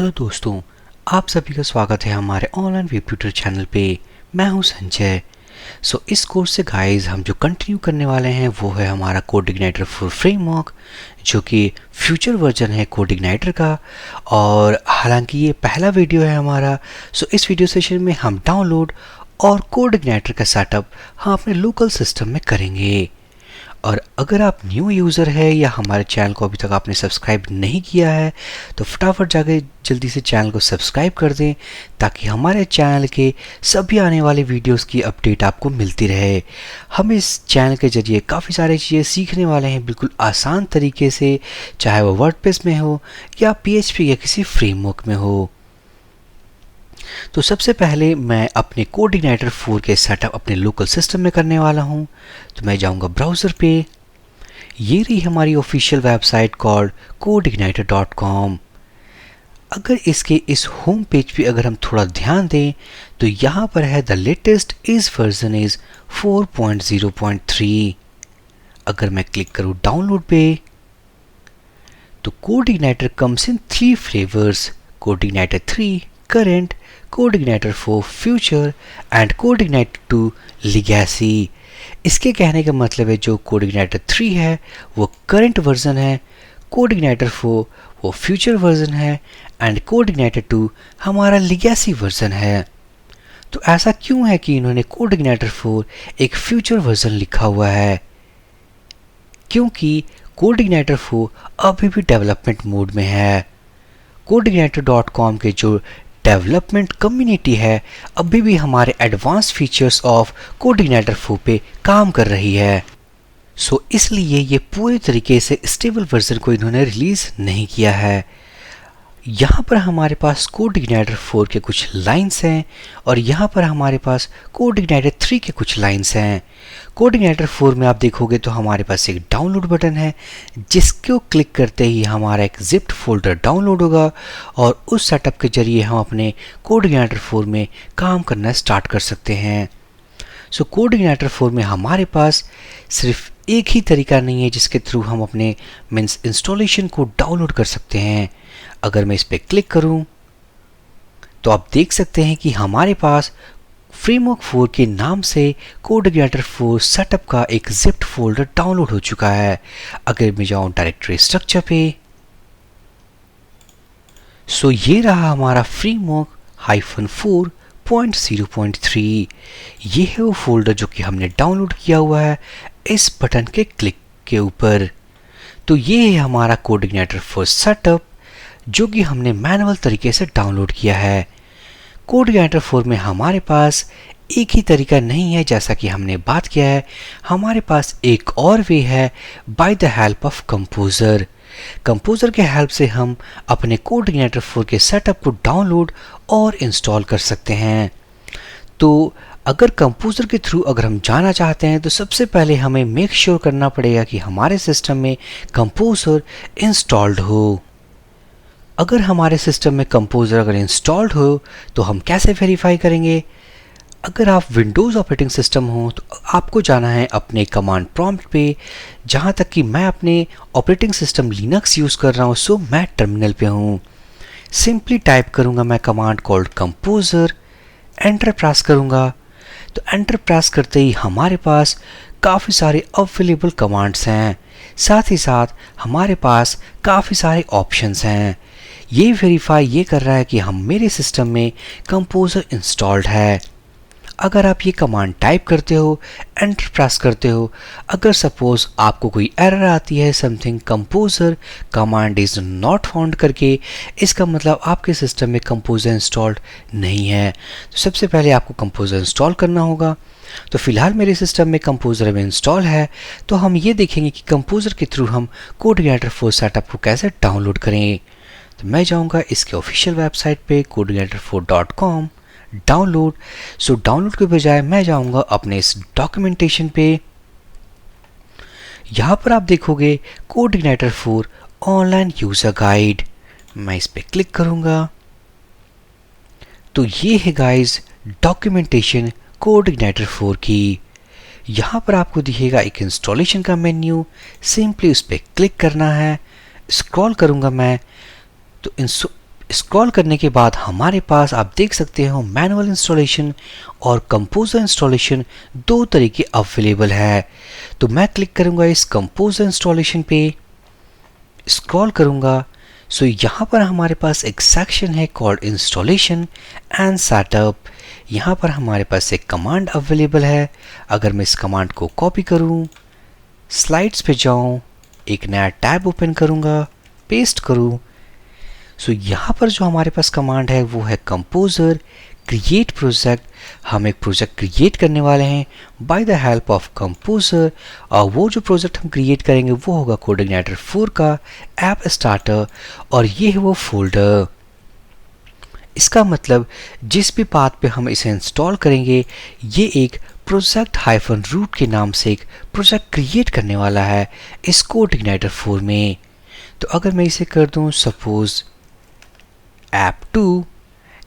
Hello दोस्तों, आप सभी का स्वागत है हमारे ऑनलाइन वेब ट्यूटर चैनल पे। मैं हूं संजय। इस कोर्स से गाइस हम जो कंटिन्यू करने वाले हैं वो है हमारा कोडिग्नाइटर फॉर फ्रेमवर्क, जो कि फ्यूचर वर्जन है कोडिग्नाइटर का। और हालांकि ये पहला वीडियो है हमारा। इस वीडियो सेशन में हम डाउनलोड और कोडिग्नाइटर का सेटअप हम अपने लोकल सिस्टम में करेंगे। और अगर आप न्यू यूज़र है या हमारे चैनल को अभी तक आपने सब्सक्राइब नहीं किया है तो फटाफट जाके जल्दी से चैनल को सब्सक्राइब कर दें, ताकि हमारे चैनल के सभी आने वाले वीडियोस की अपडेट आपको मिलती रहे। हम इस चैनल के जरिए काफ़ी सारी चीज़ें सीखने वाले हैं बिल्कुल आसान तरीके से, चाहे वो वर्डप्रेस में हो या PHP या किसी फ्रेमवर्क में हो। तो सबसे पहले मैं अपने कोडिग्नाइटर 4 के सेटअप अपने लोकल सिस्टम में करने वाला हूं। तो मैं जाऊंगा ब्राउज़र पे। ये रही हमारी ऑफिशियल वेबसाइट कॉल्ड CodeIgniter.com। अगर इसके इस होम पेज पे अगर हम थोड़ा ध्यान दें तो यहाँ पर है द लेटेस्ट वर्जन इज 4.0.3। अगर मैं क्लिक करूँ डाउनलोड पे तो CodeIgniter comes in 3 flavours: CodeIgniter 3 current, CodeIgniter 4 future and CodeIgniter 2 legacy. इसके कहने का मतलब है जो कोडिग्नाइटर 3 है वो करंट वर्जन है, कोडिग्नाइटर 4 वो फ्यूचर वर्जन है एंड कोडिग्नाइटर 2 हमारा लीगैसी वर्जन है। तो ऐसा क्यों है कि इन्होंने कोडिग्नाइटर 4 एक फ्यूचर वर्जन लिखा हुआ है? क्योंकि कोडिग्नाइटर 4 अभी भी डेवलपमेंट मोड में है। codeIgniter.com के जो डेवलपमेंट कम्युनिटी है अभी भी हमारे एडवांस फीचर्स ऑफ कोडिग्नाइटर 4 पे काम कर रही है। इसलिए ये पूरे तरीके से स्टेबल वर्जन को इन्होंने रिलीज नहीं किया है। यहाँ पर हमारे पास कोडिग्नाइटर 4 के कुछ लाइंस हैं और यहाँ पर हमारे पास कोडिग्नाइटर 3 के कुछ लाइंस हैं। कोडिग्नाइटर 4 में आप देखोगे तो हमारे पास एक डाउनलोड बटन है, जिसको क्लिक करते ही हमारा एक जिप्ड फोल्डर डाउनलोड होगा और उस सेटअप के जरिए हम अपने कोडिग्नाइटर 4 में काम करना स्टार्ट कर सकते हैं। कोडिग्नाइटर 4 में हमारे पास सिर्फ एक ही तरीका नहीं है जिसके थ्रू हम अपने इंस्टॉलेशन को डाउनलोड कर सकते हैं। अगर मैं इस पर क्लिक करूं तो आप देख सकते हैं कि हमारे पास फ्रेमवर्क 4 के नाम से कोडिग्नाइटर 4 सेटअप का एक जिप्ड फोल्डर डाउनलोड हो चुका है। अगर मैं जाऊं डायरेक्टरी स्ट्रक्चर पे ये रहा हमारा फ्रेमवर्क -4.0.3। ये है वो फोल्डर जो कि हमने डाउनलोड किया हुआ है इस बटन के क्लिक के ऊपर। तो ये है हमारा कोडिग्नाइटर 4 सेटअप जो कि हमने मैनुअल तरीके से डाउनलोड किया है। कोडिग्नाइटर 4 में हमारे पास एक ही तरीका नहीं है, जैसा कि हमने बात किया है। हमारे पास एक और वे है by the help of composer. Composer के हेल्प से हम अपने कोडिग्नाइटर 4 के सेटअप को डाउनलोड और इंस्टॉल कर सकते हैं। तो अगर कंपोजर के थ्रू अगर हम जाना चाहते हैं तो सबसे पहले हमें मेक श्योर करना पड़ेगा कि हमारे सिस्टम में कंपोजर इंस्टॉल्ड हो। अगर हमारे सिस्टम में कंपोजर अगर इंस्टॉल्ड हो तो हम कैसे वेरीफाई करेंगे? अगर आप विंडोज़ ऑपरेटिंग सिस्टम हो तो आपको जाना है अपने कमांड प्रॉम्प्ट पे। जहाँ तक कि मैं अपने ऑपरेटिंग सिस्टम लिनक्स यूज़ कर रहा हूँ, मैं टर्मिनल पे हूँ। सिंपली टाइप करूँगा मैं command called composer, enter press करूँगा। तो एंटर प्रेस करते ही हमारे पास काफ़ी सारे अवेलेबल कमांड्स हैं, साथ ही साथ हमारे पास काफ़ी सारे ऑप्शंस हैं। ये वेरीफाई ये कर रहा है कि हम मेरे सिस्टम में कंपोजर इंस्टॉल्ड है। अगर आप ये कमांड टाइप करते हो, एंटर प्रेस करते हो, अगर सपोज आपको कोई एरर आती है something composer command is not found करके, इसका मतलब आपके सिस्टम में कंपोजर इंस्टॉल्ड नहीं है। तो सबसे पहले आपको कंपोजर इंस्टॉल करना होगा। तो फिलहाल मेरे सिस्टम में कंपोजर में इंस्टॉल है। तो हम ये देखेंगे कि कंपोजर के थ्रू हम कोडिग्नाइटर 4 सेटअप को कैसे डाउनलोड करें। तो मैं जाऊंगा इसके ऑफिशियल वेबसाइट पे codeigniter4.com डाउनलोड। डाउनलोड के बजाय मैं जाऊंगा अपने इस डॉक्यूमेंटेशन पे। यहाँ पर आप देखोगे कोडिग्नाइटर 4 ऑनलाइन यूजर गाइड। मैं इस पे क्लिक करूंगा तो ये है गाइस डॉक्यूमेंटेशन कोडिग्नाइटर 4 की। यहाँ पर आपको दिखेगा एक इंस्टॉलेशन का मेन्यू, सिंपली उस पर क्लिक करना है। स्क्रॉल करूंगा मैं तो स्क्रॉल करने के बाद हमारे पास आप देख सकते हो मैनुअल इंस्टॉलेशन और कंपोजर इंस्टॉलेशन दो तरीके अवेलेबल है। तो मैं क्लिक करूंगा इस कंपोजर इंस्टॉलेशन पे, स्क्रॉल करूंगा। सो यहाँ पर हमारे पास एक सेक्शन है कॉल्ड इंस्टॉलेशन एंड सेटअप। यहाँ पर हमारे पास एक कमांड अवेलेबल है। अगर मैं इस कमांड को कॉपी करूँ, स्लाइड्स पे जाऊँ, एक नया टैब ओपन करूँगा, पेस्ट करूँ। सो यहाँ पर जो हमारे पास कमांड है वो है कंपोजर क्रिएट प्रोजेक्ट। हम एक प्रोजेक्ट क्रिएट करने वाले हैं by the help of composer, और वो जो प्रोजेक्ट हम क्रिएट करेंगे वो होगा कोडिग्नाइटर 4 का ऐप स्टार्टर, और ये है वो फोल्डर। इसका मतलब जिस भी पाथ पे हम इसे इंस्टॉल करेंगे ये एक प्रोजेक्ट -रूट के नाम से एक प्रोजेक्ट क्रिएट करने वाला है इस कोडिग्नाइटर 4 में। तो अगर मैं इसे कर दूं सपोज ऐप 2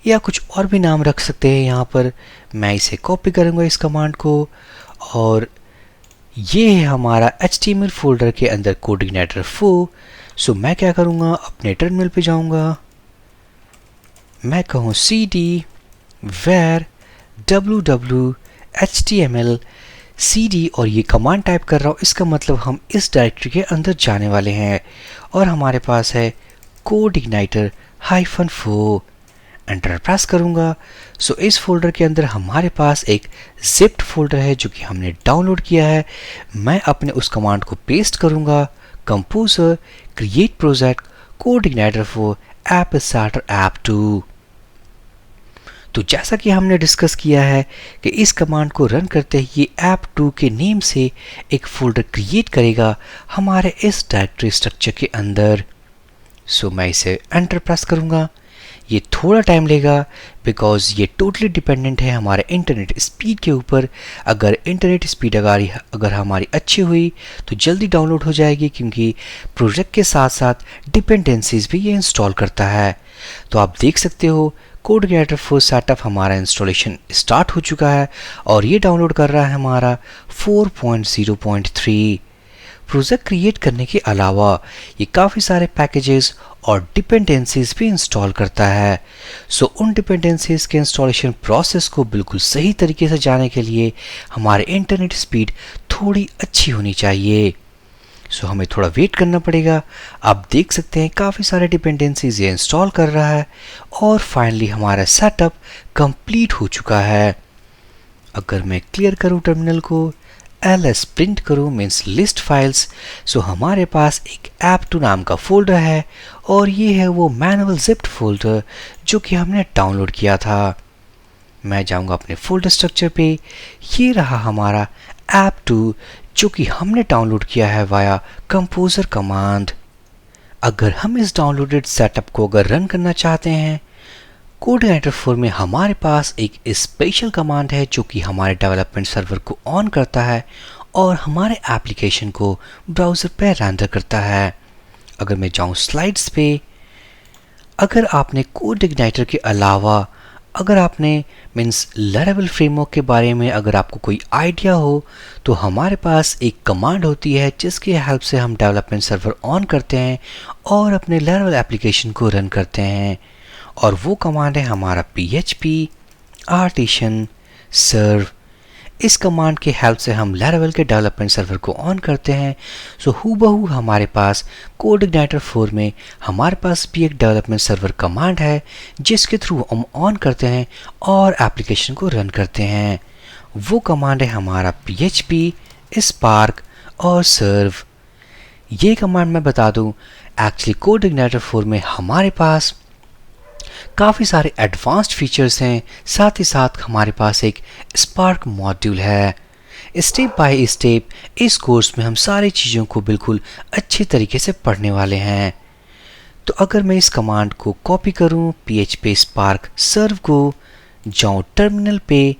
या कुछ और भी नाम रख सकते हैं, यहाँ पर मैं इसे कॉपी करूँगा इस कमांड को, और ये है हमारा HTML फोल्डर के अंदर कोडिग्नाइटर 4। सो मैं क्या करूँगा, अपने टर्मिनल पे जाऊँगा, मैं कहूँ cd var www html cd और ये कमांड टाइप कर रहा हूँ। इसका मतलब हम इस डायरेक्टरी के अंदर जाने वाले हैं, और हमारे पास है कोडिग्नाइटर -4। एंटर प्रेस करूंगा। सो इस फोल्डर के अंदर हमारे पास एक जिप्ड फोल्डर है जो कि हमने डाउनलोड किया है। मैं अपने उस कमांड को पेस्ट करूंगा, composer create project CodeIgniter 4 app starter app 2। तो जैसा कि हमने डिस्कस किया है कि इस कमांड को रन करते ही ये ऐप 2 के नेम से एक फोल्डर क्रिएट करेगा हमारे इस डायरेक्टरी स्ट्रक्चर के अंदर। सो मैं इसे एंटर प्रेस करूंगा। ये थोड़ा टाइम लेगा बिकॉज ये टोटली डिपेंडेंट है हमारे इंटरनेट स्पीड के ऊपर। अगर इंटरनेट स्पीड अगर हमारी अच्छी हुई तो जल्दी डाउनलोड हो जाएगी, क्योंकि प्रोजेक्ट के साथ साथ डिपेंडेंसीज भी ये इंस्टॉल करता है। तो आप देख सकते हो कोडिग्नाइटर 4 सेटअप हमारा इंस्टॉलेशन स्टार्ट हो चुका है और ये डाउनलोड कर रहा है हमारा 4.0.3। प्रोजेक्ट क्रिएट करने के अलावा ये काफ़ी सारे पैकेजेस और डिपेंडेंसीज भी इंस्टॉल करता है। सो उन डिपेंडेंसीज के इंस्टॉलेशन प्रोसेस को बिल्कुल सही तरीके से जाने के लिए हमारे इंटरनेट स्पीड थोड़ी अच्छी होनी चाहिए। सो हमें थोड़ा वेट करना पड़ेगा। आप देख सकते हैं काफ़ी सारे डिपेंडेंसीज ये इंस्टॉल कर रहा है और फाइनली हमारा सेटअप कंप्लीट हो चुका है। अगर मैं क्लियर करूँ टर्मिनल को, ls प्रिंट करूँ मीन्स लिस्ट फाइल्स, सो हमारे पास एक ऐप2 नाम का फोल्डर है और ये है वो मैनुअल जिप्ड फोल्डर जो कि हमने डाउनलोड किया था। मैं जाऊंगा अपने फोल्डर स्ट्रक्चर पे, ये रहा हमारा ऐप2 जो कि हमने डाउनलोड किया है वाया कंपोजर कमांड। अगर हम इस डाउनलोडेड सेटअप को अगर रन करना चाहते हैं, कोडिग्नाइटर 4 में हमारे पास एक स्पेशल कमांड है जो कि हमारे डेवलपमेंट सर्वर को ऑन करता है और हमारे एप्लीकेशन को ब्राउज़र पे रेंडर करता है। अगर मैं जाऊं स्लाइड्स पे, अगर आपने कोडिग्नाइटर के अलावा अगर आपने मीन्स लैरावेल फ्रेमवर्क के बारे में अगर आपको कोई आइडिया हो तो हमारे पास एक कमांड होती है जिसकी हेल्प से हम डेवलपमेंट सर्वर ऑन करते हैं और अपने लैरावेल एप्लीकेशन को रन करते हैं, और वो कमांड है हमारा php artisan serve। इस कमांड के हेल्प से हम लैरावेल के डेवलपमेंट सर्वर को ऑन करते हैं। सो हूबहू हमारे पास कोडिग्नाइटर 4 में हमारे पास भी एक डेवलपमेंट सर्वर कमांड है जिसके थ्रू हम ऑन करते हैं और एप्लीकेशन को रन करते हैं। वो कमांड है हमारा php spark और serve। ये कमांड मैं बता दूं, एक्चुअली कोडिग्नाइटर 4 में हमारे पास काफ़ी सारे एडवांस्ड फीचर्स हैं, साथ ही साथ हमारे पास एक स्पार्क मॉड्यूल है। स्टेप बाय स्टेप इस कोर्स में हम सारी चीज़ों को बिल्कुल अच्छे तरीके से पढ़ने वाले हैं। तो अगर मैं इस कमांड को कॉपी करूं, php spark serve को, जाऊं टर्मिनल पे,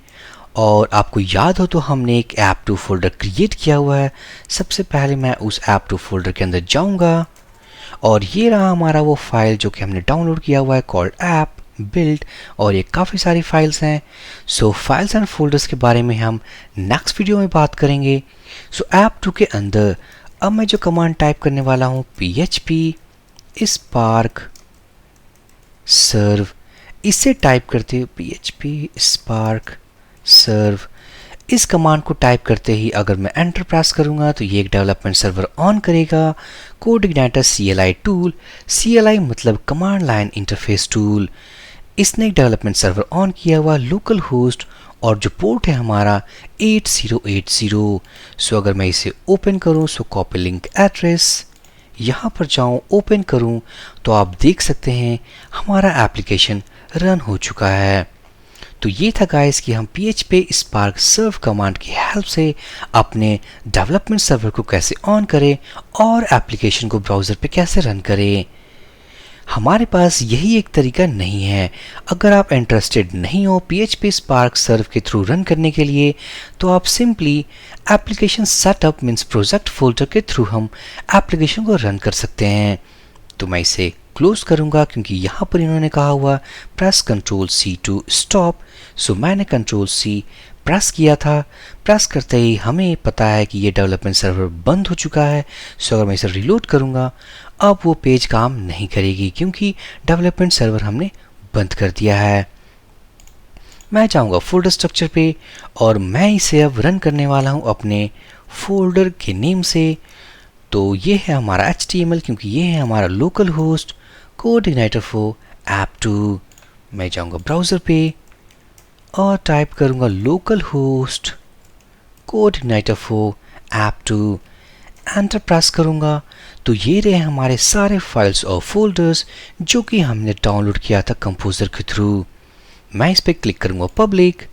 और आपको याद हो तो हमने एक ऐप2 फोल्डर क्रिएट किया हुआ है। सबसे पहले मैं उस ऐप2 फोल्डर के अंदर जाऊंगा और ये रहा हमारा वो फाइल जो कि हमने डाउनलोड किया हुआ है कॉल्ड ऐप बिल्ड, और ये काफ़ी सारी फाइल्स हैं। सो फाइल्स एंड फोल्डर्स के बारे में हम नेक्स्ट वीडियो में बात करेंगे। सो ऐप2 के अंदर अब मैं जो कमांड टाइप करने वाला हूँ php spark सर्व, इसे टाइप करते हुए PHP स्पार्क सर्व, इस कमांड को टाइप करते ही अगर मैं एंटर प्रेस करूंगा तो ये एक डेवलपमेंट सर्वर ऑन करेगा। कोडइग्नाइटर CLI टूल, CLI मतलब कमांड लाइन इंटरफेस टूल, इसने एक डेवलपमेंट सर्वर ऑन किया हुआ, लोकल होस्ट और जो पोर्ट है हमारा 8080। सो अगर मैं इसे ओपन करूं, सो कॉपी लिंक एड्रेस, यहाँ पर जाऊं, ओपन करूं तो आप देख सकते हैं हमारा एप्लीकेशन रन हो चुका है। तो ये था गाइस कि हम PHP स्पार्क सर्व कमांड की हेल्प से अपने डेवलपमेंट सर्वर को कैसे ऑन करें और एप्लीकेशन को ब्राउज़र पे कैसे रन करें। हमारे पास यही एक तरीका नहीं है। अगर आप इंटरेस्टेड नहीं हो PHP स्पार्क सर्व के थ्रू रन करने के लिए, तो आप simply application setup means project folder के थ्रू हम एप्लीकेशन को रन कर सकते हैं। तो मैं इसे क्लोज करूंगा क्योंकि यहाँ पर इन्होंने कहा हुआ प्रेस Ctrl+C टू स्टॉप। सो मैंने Ctrl+C प्रेस किया था। प्रेस करते ही हमें पता है कि ये डेवलपमेंट सर्वर बंद हो चुका है। सो अगर मैं इसे रिलोड करूंगा, अब वो पेज काम नहीं करेगी क्योंकि डेवलपमेंट सर्वर हमने बंद कर दिया है। मैं जाऊंगा फोल्डर स्ट्रक्चर पे और मैं इसे अब रन करने वाला हूं अपने फोल्डर के नेम से। तो ये है हमारा HTML क्योंकि ये है हमारा local host CodeIgniter for app2। मैं जाऊंगा ब्राउज़र पे और टाइप करूंगा local host CodeIgniter for app2, enter press करूंगा तो ये रहे हमारे सारे फाइल्स और फोल्डर्स जो कि हमने डाउनलोड किया था कंपोजर के थ्रू। मैं इस पर क्लिक करूंगा पब्लिक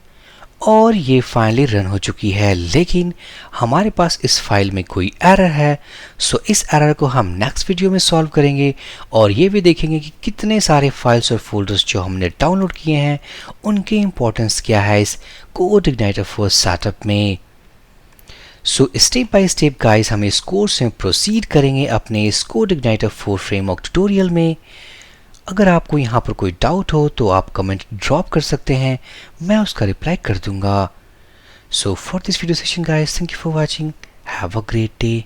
और ये फाइनली रन हो चुकी है, लेकिन हमारे पास इस फाइल में कोई एरर है। सो इस एरर को हम नेक्स्ट वीडियो में सॉल्व करेंगे और ये भी देखेंगे कि कितने सारे फाइल्स और फोल्डर्स जो हमने डाउनलोड किए हैं उनकी इंपॉर्टेंस क्या है इस कोडइग्नाइटर फॉर सेटअप में। So step by step guys हम इस कोर्स में प्रोसीड करेंगे अपने इस कोडइग्नाइटर 4 फ्रेमवर्क ट्यूटोरियल में। अगर आपको यहाँ पर कोई डाउट हो तो आप कमेंट ड्रॉप कर सकते हैं, मैं उसका रिप्लाई कर दूंगा। So for this video session guys, thank you for watching, have a great day.